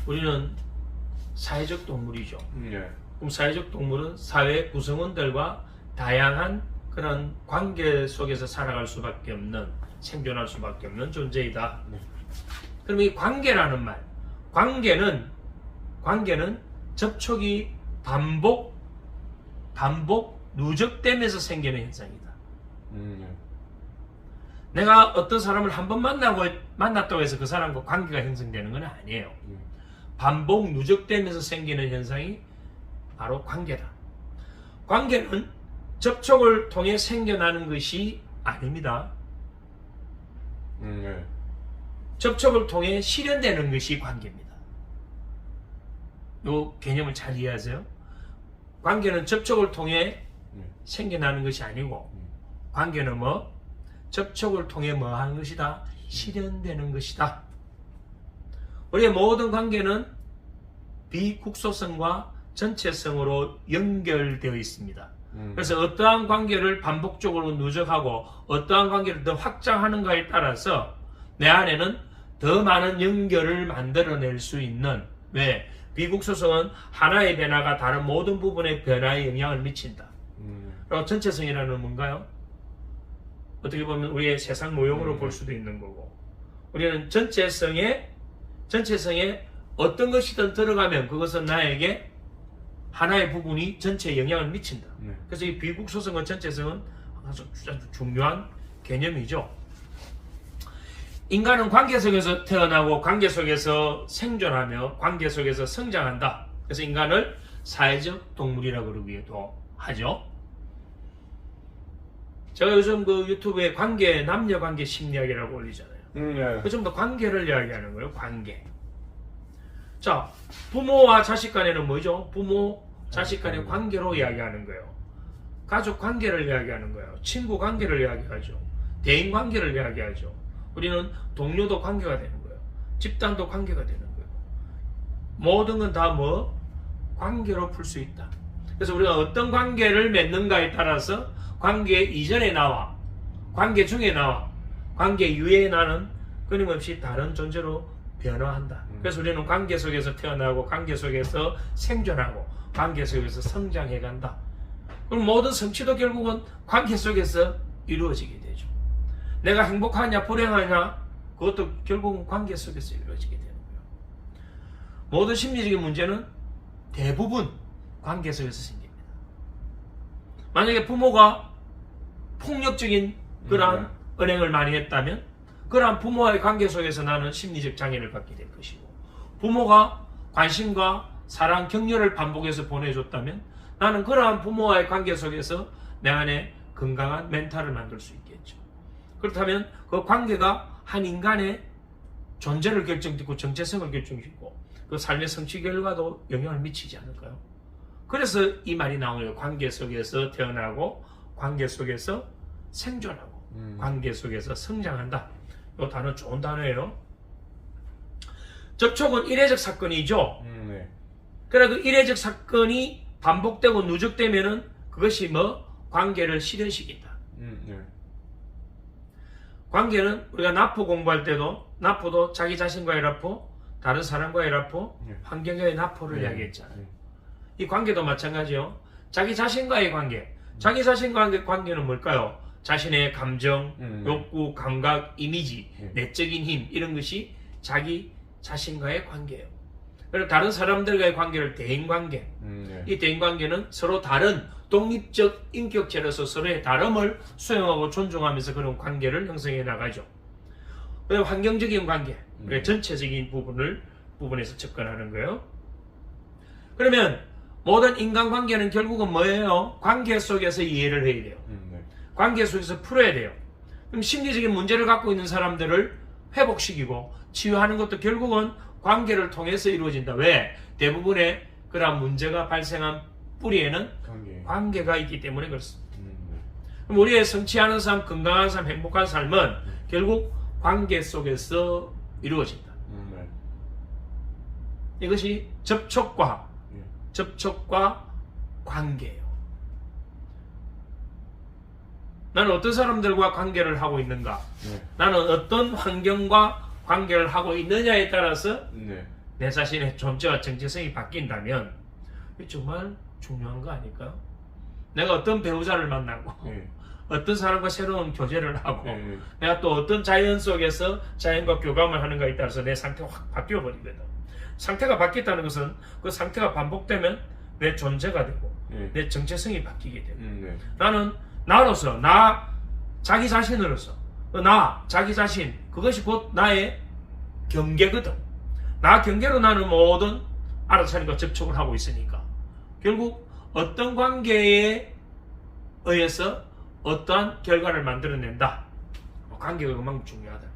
우리는 사회적 동물이죠. 예. 그럼 사회적 동물은 사회 구성원들과 다양한 그런 관계 속에서 살아갈 수밖에 없는, 생존할 수밖에 없는 존재이다. 네. 그럼 이 관계라는 말, 관계는 접촉이 반복 누적되면서 생기는 현상이다. 예. 내가 어떤 사람을 한 번 만났다고 해서 그 사람과 관계가 형성되는 건 아니에요. 반복 누적되면서 생기는 현상이 바로 관계다. 관계는 접촉을 통해 생겨나는 것이 아닙니다. 예. 접촉을 통해 실현되는 것이 관계입니다. 이 개념을 잘 이해하세요. 관계는 접촉을 통해 생겨나는 것이 아니고, 관계는 뭐? 접촉을 통해 뭐 하는 것이다? 실현되는 것이다. 우리의 모든 관계는 비국소성과 전체성으로 연결되어 있습니다. 그래서 어떠한 관계를 반복적으로 누적하고 어떠한 관계를 더 확장하는가에 따라서 내 안에는 더 많은 연결을 만들어낼 수 있는, 왜? 비국소성은 하나의 변화가 다른 모든 부분의 변화에 영향을 미친다. 그리고 전체성이라는 뭔가요? 어떻게 보면 우리의 세상 모형으로 볼 수도 있는 거고, 우리는 전체성에 어떤 것이든 들어가면 그것은 나에게 하나의 부분이 전체에 영향을 미친다. 그래서 이 비국소성과 전체성은 아주 중요한 개념이죠. 인간은 관계 속에서 태어나고 관계 속에서 생존하며 관계 속에서 성장한다. 그래서 인간을 사회적 동물이라고 그러기도 하죠. 제가 요즘 그 유튜브에 남녀 관계 심리학이라고 올리잖아요. 예. 그 좀 더 관계를 이야기하는 거예요. 관계. 자, 부모와 자식 간에는 뭐죠? 부모, 자식 간의 관계로 이야기하는 거예요. 가족 관계를 이야기하는 거예요. 친구 관계를 이야기하죠. 대인 관계를 이야기하죠. 우리는 동료도 관계가 되는 거예요. 집단도 관계가 되는 거예요. 모든 건 다 뭐? 관계로 풀 수 있다. 그래서 우리가 어떤 관계를 맺는가에 따라서 관계 이전에 나와, 관계 중에 나와, 관계 이후에 나는 끊임없이 다른 존재로 변화한다. 그래서 우리는 관계 속에서 태어나고 관계 속에서 생존하고 관계 속에서 성장해간다. 그럼 모든 성취도 결국은 관계 속에서 이루어지게 되죠. 내가 행복하냐 불행하냐 그것도 결국은 관계 속에서 이루어지게 되는 거예요. 모든 심리적인 문제는 대부분 관계 속에서 생깁니다. 만약에 부모가 폭력적인 그러한 언행을 많이 했다면 그러한 부모와의 관계 속에서 나는 심리적 장애를 갖게 될 것이고, 부모가 관심과 사랑, 격려를 반복해서 보내줬다면 나는 그러한 부모와의 관계 속에서 내 안에 건강한 멘탈을 만들 수 있겠죠. 그렇다면 그 관계가 한 인간의 존재를 결정짓고 정체성을 결정짓고 그 삶의 성취 결과도 영향을 미치지 않을까요? 그래서 이 말이 나오네요. 관계 속에서 태어나고 관계 속에서 생존하고 관계 속에서 성장한다. 이 단어 좋은 단어예요. 접촉은 일회적 사건이죠. 네. 그래 그 일회적 사건이 반복되고 누적되면은 그것이 뭐? 관계를 실현시킨다. 네. 관계는 우리가 나포 공부할 때도 나포도 자기 자신과의 나포, 다른 사람과의 나포, 환경과의 나포를 이야기했잖아요. 이 관계도 마찬가지요. 자기 자신과의 관계. 자기 자신과의 관계는 뭘까요? 자신의 감정, 욕구, 감각, 이미지, 내적인 힘 이런 것이 자기 자신과의 관계예요. 그리고 다른 사람들과의 관계를 대인관계. 이 대인관계는 서로 다른 독립적 인격체로서 서로의 다름을 수용하고 존중하면서 그런 관계를 형성해 나가죠. 그리고 환경적인 관계, 우리가 전체적인 부분에서 접근하는 거예요. 그러면 모든 인간관계는 결국은 뭐예요? 관계 속에서 이해를 해야 돼요. 관계 속에서 풀어야 돼요. 그럼 심리적인 문제를 갖고 있는 사람들을 회복시키고 치유하는 것도 결국은 관계를 통해서 이루어진다. 왜? 대부분의 그러한 문제가 발생한 뿌리에는 관계가 있기 때문에 그렇습니다. 그럼 우리의 성취하는 삶, 건강한 삶, 행복한 삶은 결국 관계 속에서 이루어진다. 이것이 접촉과 관계예요. 나는 어떤 사람들과 관계를 하고 있는가? 나는 어떤 환경과 관계를 하고 있느냐에 따라서 내 자신의 존재와 정체성이 바뀐다면 이게 정말 중요한 거 아닐까요? 내가 어떤 배우자를 만나고 어떤 사람과 새로운 교제를 하고 내가 또 어떤 자연 속에서 자연과 교감을 하는가에 따라서 내 상태가 확 바뀌어 버리거든. 상태가 바뀌었다는 것은 그 상태가 반복되면 내 존재가 되고 내 정체성이 바뀌게 되고 나는 나로서 자기 자신으로서 자기 자신 그것이 곧 나의 경계거든. 나 경계로 나는 모든 알아차림과 접촉을 하고 있으니까 결국 어떤 관계에 의해서 어떠한 결과를 만들어낸다. 관계가 그만큼 중요하다.